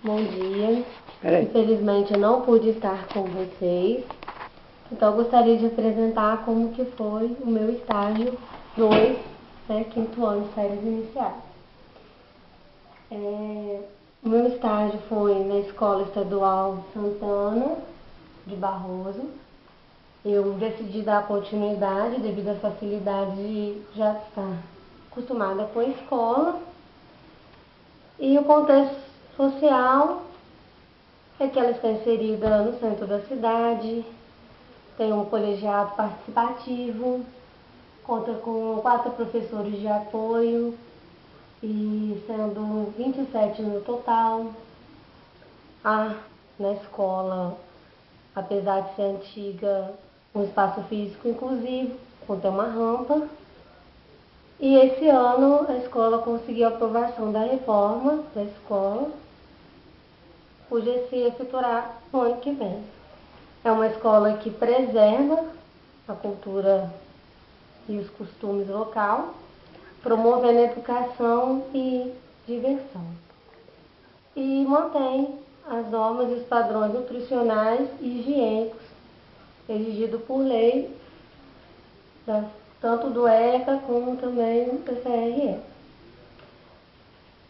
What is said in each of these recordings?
Bom dia. Peraí. Infelizmente eu não pude estar com vocês, então eu gostaria de apresentar como que foi o meu estágio 2, quinto ano de séries iniciais. O meu estágio foi na Escola Estadual Santana de Barroso. Eu decidi dar continuidade devido à facilidade de já estar acostumada com a escola. E o contexto social é que ela está inserida no centro da cidade, tem um colegiado participativo, conta com 4 professores de apoio, e sendo 27 no total. Há na escola, apesar de ser antiga, um espaço físico inclusivo, contém uma rampa. E esse ano a escola conseguiu a aprovação da reforma da escola, cuja se efetuará no ano que vem. É uma escola que preserva a cultura e os costumes local, promovendo a educação e diversão. E mantém as normas e os padrões nutricionais e higiênicos exigidos por lei, tanto do ECA como também do TCRE.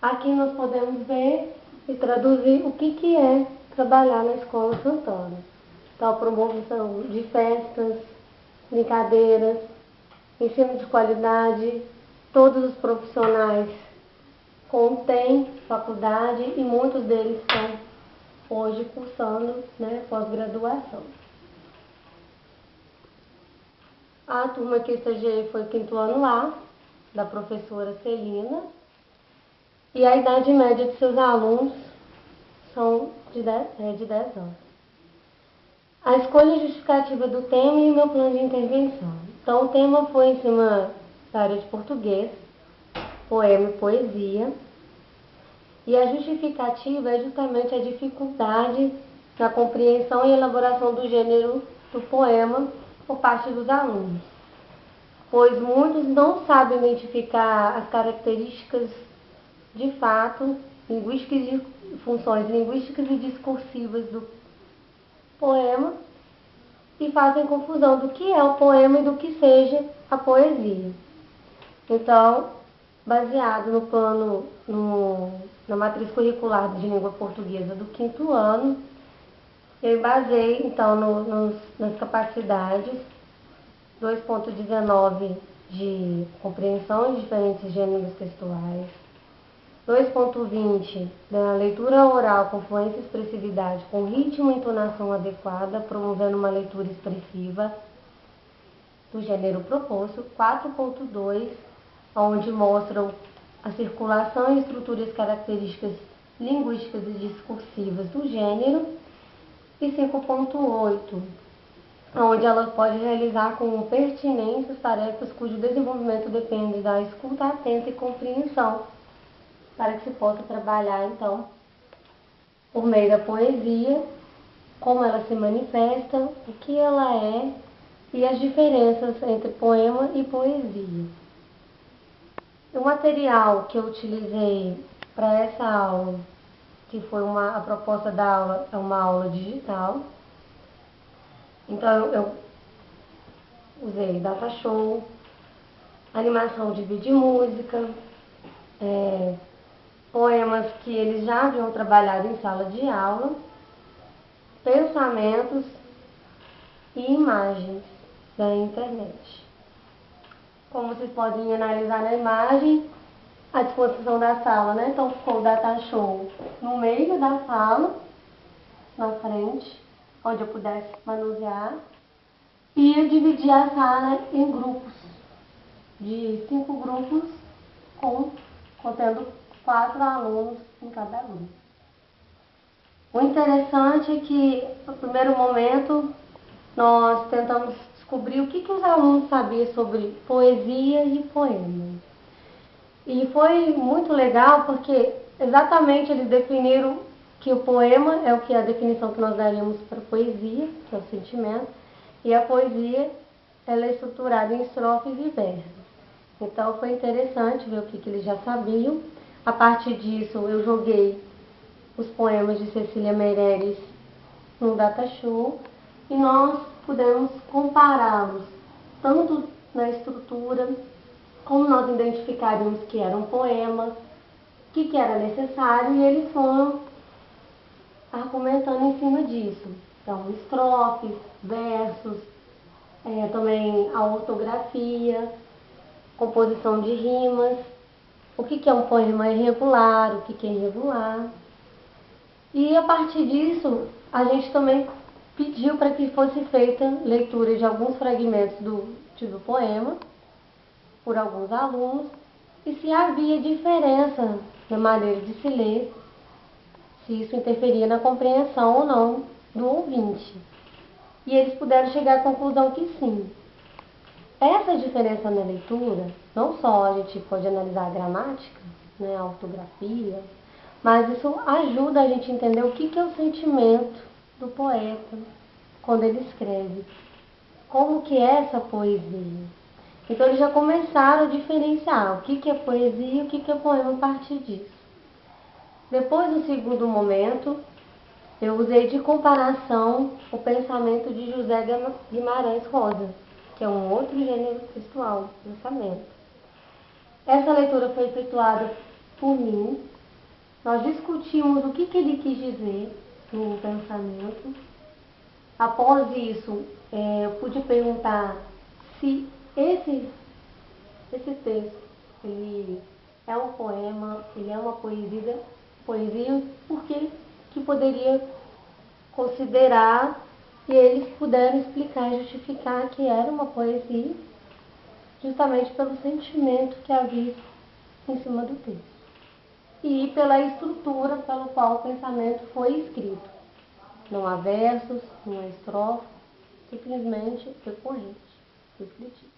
Aqui nós podemos ver e traduzir o que é trabalhar na Escola Santana. Então, a promoção de festas, brincadeiras, ensino de qualidade, todos os profissionais contêm faculdade e muitos deles estão hoje cursando pós-graduação. A turma que eu estagiei foi o quinto ano A, da professora Celina, e a idade média de seus alunos são de 10 anos. A escolha justificativa do tema e o meu plano de intervenção. Então, o tema foi em cima da área de português, poema e poesia. E a justificativa é justamente a dificuldade na compreensão e elaboração do gênero do poema por parte dos alunos, pois muitos não sabem identificar as características de fato, funções linguísticas e discursivas do poema, e fazem confusão do que é o poema e do que seja a poesia. Então, baseado no plano, na matriz curricular de língua portuguesa do quinto ano, eu basei então nas capacidades 2.19 de compreensão de diferentes gêneros textuais, 2.20 da leitura oral com fluência e expressividade, com ritmo e entonação adequada, promovendo uma leitura expressiva do gênero proposto, 4.2, onde mostram a circulação e estrutura e as características linguísticas e discursivas do gênero, e 5.8, onde ela pode realizar com pertinência as tarefas cujo desenvolvimento depende da escuta atenta e compreensão, para que se possa trabalhar, então, por meio da poesia, como ela se manifesta, o que ela é e as diferenças entre poema e poesia. O material que eu utilizei para essa aula, que foi a proposta da aula, é uma aula digital. Então, eu usei data show, animação de vídeo e música, poemas que eles já haviam trabalhado em sala de aula, pensamentos e imagens da internet. Como vocês podem analisar na imagem, à disposição da sala, Então ficou o data show no meio da sala, na frente, onde eu pudesse manusear, e eu dividi a sala em grupos, de 5 grupos, contendo 4 alunos em cada grupo. O interessante é que, no primeiro momento, nós tentamos descobrir o que os alunos sabiam sobre poesia e poema. E foi muito legal porque exatamente eles definiram que o poema é o que é a definição que nós daríamos para a poesia, que é o sentimento, e a poesia ela é estruturada em estrofes e versos. Então foi interessante ver o que eles já sabiam. A partir disso eu joguei os poemas de Cecília Meirelles no Data Show e nós pudemos compará-los tanto na estrutura, como nós identificaríamos que era um poema, o que era necessário, e eles foram argumentando em cima disso. Então, estrofes, versos, também a ortografia, composição de rimas, o que é um poema irregular, o que é irregular. E a partir disso, a gente também pediu para que fosse feita leitura de alguns fragmentos do poema por alguns alunos e se havia diferença na maneira de se ler, se isso interferia na compreensão ou não do ouvinte. E eles puderam chegar à conclusão que sim. Essa diferença na leitura, não só a gente pode analisar a gramática, né, a ortografia, mas isso ajuda a gente a entender o que é o sentimento do poeta quando ele escreve. Como que é essa poesia? Então eles já começaram a diferenciar o que é poesia e o que é poema a partir disso. Depois, no segundo momento, eu usei de comparação o pensamento de José Guimarães Rosa, que é um outro gênero textual, pensamento. Essa leitura foi efetuada por mim. Nós discutimos o que ele quis dizer no pensamento. Após isso, eu pude perguntar se esse texto ele é um poema, ele é uma poesia, por que poderia considerar, e eles puderam explicar e justificar que era uma poesia, justamente pelo sentimento que havia em cima do texto e pela estrutura pela qual o pensamento foi escrito. Não há versos, não há estrofe, simplesmente decorrente, descritivo.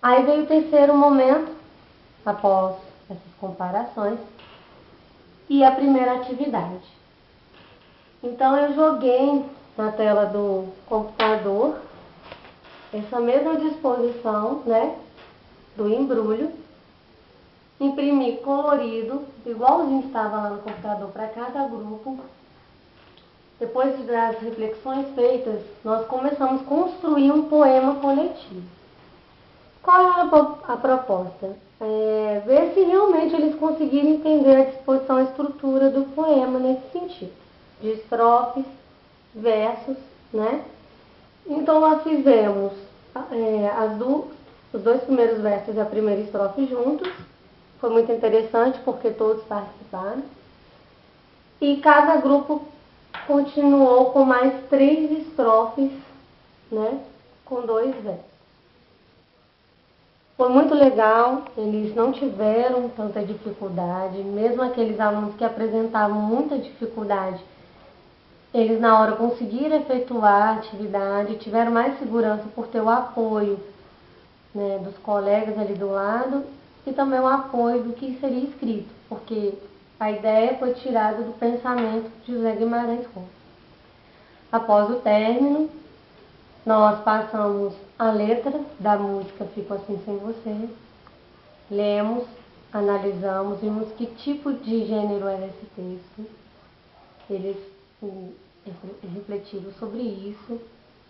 Aí veio o terceiro momento, após essas comparações, e a primeira atividade. Então eu joguei na tela do computador essa mesma disposição, né, do embrulho, imprimi colorido, igualzinho estava lá no computador para cada grupo. Depois das reflexões feitas, nós começamos a construir um poema coletivo. Qual era a proposta? Ver se realmente eles conseguiram entender a disposição e a estrutura do poema nesse sentido, de estrofes, versos, né? Então nós fizemos os dois primeiros versos e a primeira estrofe juntos. Foi muito interessante porque todos participaram. E cada grupo continuou com mais 3 estrofes, né, com 2 versos. Foi muito legal, eles não tiveram tanta dificuldade, mesmo aqueles alunos que apresentavam muita dificuldade, eles na hora conseguiram efetuar a atividade, tiveram mais segurança por ter o apoio, né, dos colegas ali do lado e também o apoio do que seria escrito, porque a ideia foi tirada do pensamento de José Guimarães Rosa. Após o término, nós passamos a letra da música Fico Assim Sem Você, lemos, analisamos, vimos que tipo de gênero era esse texto. Eles refletiram sobre isso,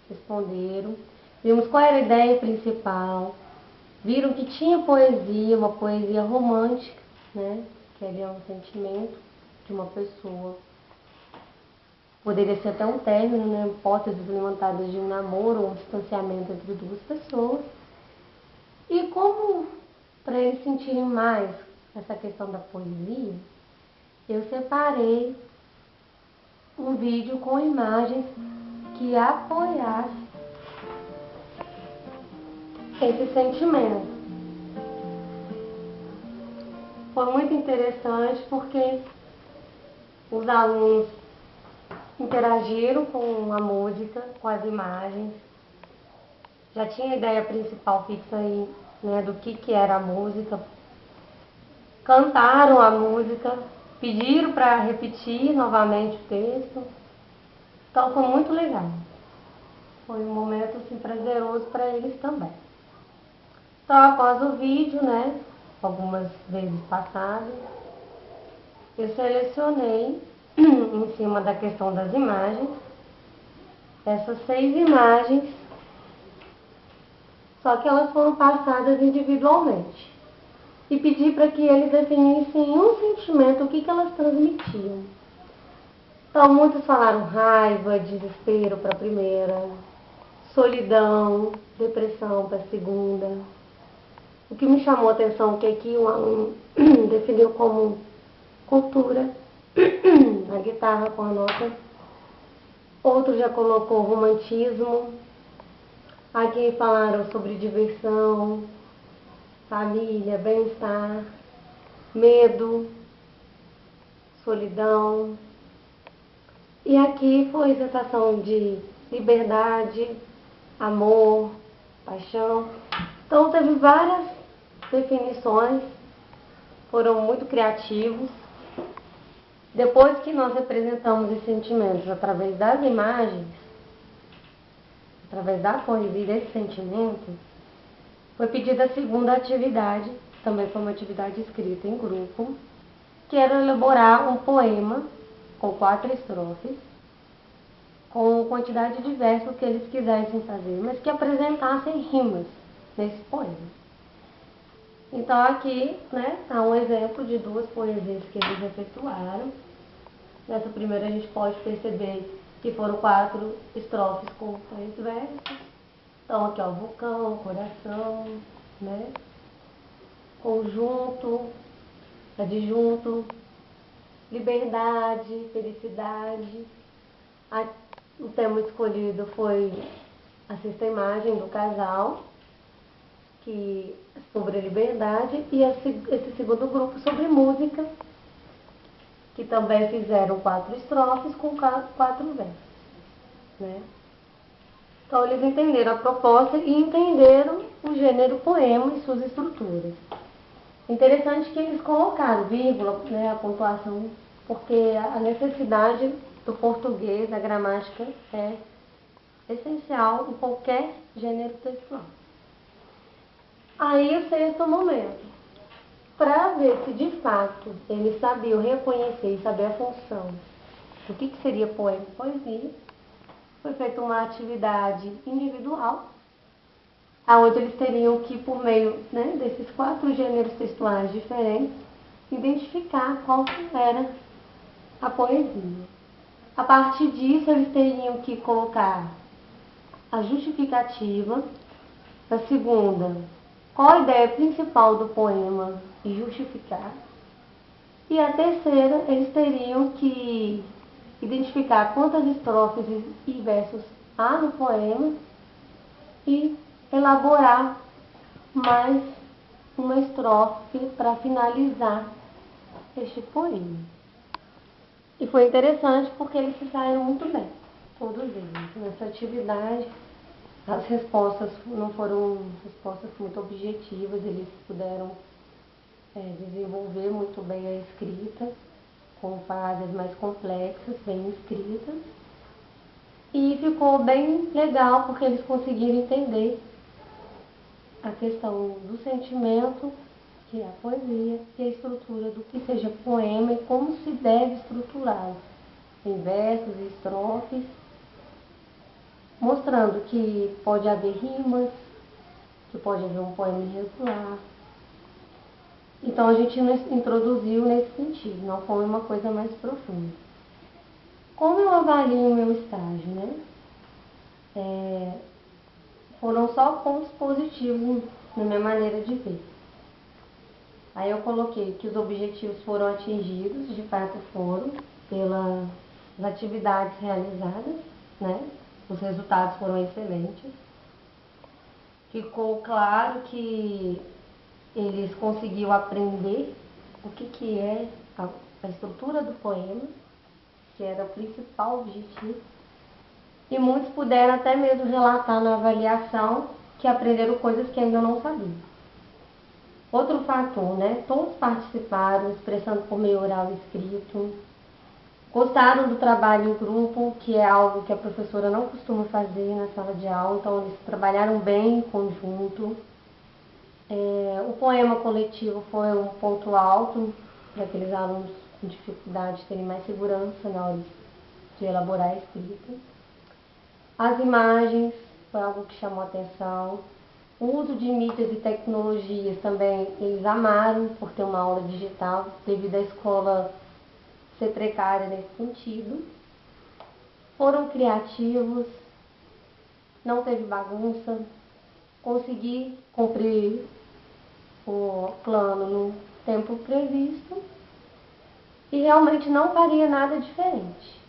responderam, vimos qual era a ideia principal, viram que tinha poesia, uma poesia romântica, né, que é um sentimento de uma pessoa. Poderia ser até um término, né, hipóteses levantadas de um namoro ou um distanciamento entre 2 pessoas. E como, para eles sentirem mais essa questão da poesia, eu separei um vídeo com imagens que apoiassem esse sentimento. Foi muito interessante porque os alunos interagiram com a música, com as imagens, já tinha a ideia principal fixa aí, né, do que era a música, cantaram a música, pediram para repetir novamente o texto, então foi muito legal, foi um momento assim, prazeroso para eles também. Então após o vídeo, né, algumas vezes passadas, Eu selecionei, em cima da questão das imagens, essas 6 imagens, só que elas foram passadas individualmente. E pedi para que eles definissem um sentimento, o que elas transmitiam. Então, muitos falaram raiva, desespero para a primeira, solidão, depressão para a segunda. O que me chamou a atenção, que aqui o aluno definiu como cultura, a guitarra com a nota. Outro já colocou romantismo. Aqui falaram sobre diversão, família, bem-estar, medo, solidão. E aqui foi sensação de liberdade, amor, paixão. Então teve várias definições, foram muito criativos. Depois que nós representamos os sentimentos através das imagens, através da poesia desses sentimentos, foi pedida a segunda atividade, também foi uma atividade escrita em grupo, que era elaborar um poema com 4 estrofes, com quantidade de versos que eles quisessem fazer, mas que apresentassem rimas nesse poema. Então aqui, né, está um exemplo de 2 poesias que eles efetuaram. Nessa primeira a gente pode perceber que foram 4 estrofes com 3 versos. Então aqui ó, vulcão, coração, né, conjunto, adjunto, liberdade, felicidade. O tema escolhido foi a sexta imagem do casal, que sobre a liberdade, e esse segundo grupo sobre música, que também fizeram 4 estrofes com 4 versos, né? Então eles entenderam a proposta e entenderam o gênero poema e suas estruturas. Interessante que eles colocaram vírgula, né, a pontuação, porque a necessidade do português, da gramática, é essencial em qualquer gênero textual. Aí o sexto momento, para ver se de fato eles sabiam reconhecer e saber a função do que seria poema e poesia, foi feita uma atividade individual, onde eles teriam que, por meio, né, desses 4 gêneros textuais diferentes, identificar qual era a poesia. A partir disso, eles teriam que colocar a justificativa, a segunda, qual a ideia principal do poema e justificar. E a terceira, eles teriam que identificar quantas estrofes e versos há no poema e elaborar mais uma estrofe para finalizar este poema. E foi interessante porque eles se saíram muito bem, todos eles. Nessa atividade, as respostas não foram respostas muito objetivas, eles puderam desenvolver muito bem a escrita, com frases mais complexas, bem escritas. E ficou bem legal porque eles conseguiram entender a questão do sentimento, que é a poesia, e a estrutura do que seja poema e como se deve estruturá-lo, em versos e estrofes, mostrando que pode haver rimas, que pode haver um poema irregular. Então a gente introduziu nesse sentido, não foi uma coisa mais profunda. Como eu avalio o meu estágio, né? Foram só pontos positivos na minha maneira de ver. Aí eu coloquei que os objetivos foram atingidos, de fato foram, pelas atividades realizadas, né? Os resultados foram excelentes. Ficou claro que eles conseguiram aprender o que é a estrutura do poema, que era o principal objetivo. E muitos puderam até mesmo relatar na avaliação que aprenderam coisas que ainda não sabiam. Outro fator, né? Todos participaram, expressando por meio oral e escrito. Gostaram do trabalho em grupo, que é algo que a professora não costuma fazer na sala de aula, então eles trabalharam bem em conjunto. O poema coletivo foi um ponto alto para aqueles alunos dificuldade de terem mais segurança na hora de elaborar a escrita. As imagens foi algo que chamou a atenção. O uso de mídias e tecnologias também eles amaram por ter uma aula digital, devido à escola ser precária nesse sentido. Foram criativos, não teve bagunça, consegui cumprir o plano no tempo previsto e realmente não faria nada diferente.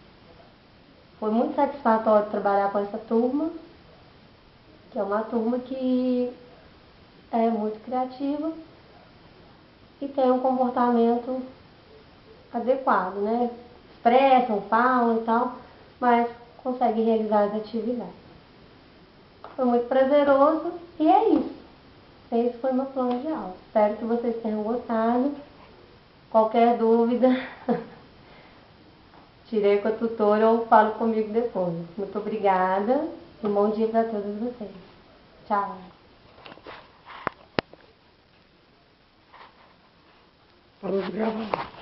Foi muito satisfatório trabalhar com essa turma, que é uma turma que é muito criativa e tem um comportamento adequado, né? Expressam, falam e tal, mas conseguem realizar as atividades. Foi muito prazeroso e é isso. Esse foi meu plano de aula. Espero que vocês tenham gostado. Qualquer dúvida, tirei com a tutora ou falo comigo depois. Muito obrigada e um bom dia para todos vocês. Tchau. Vamos gravar.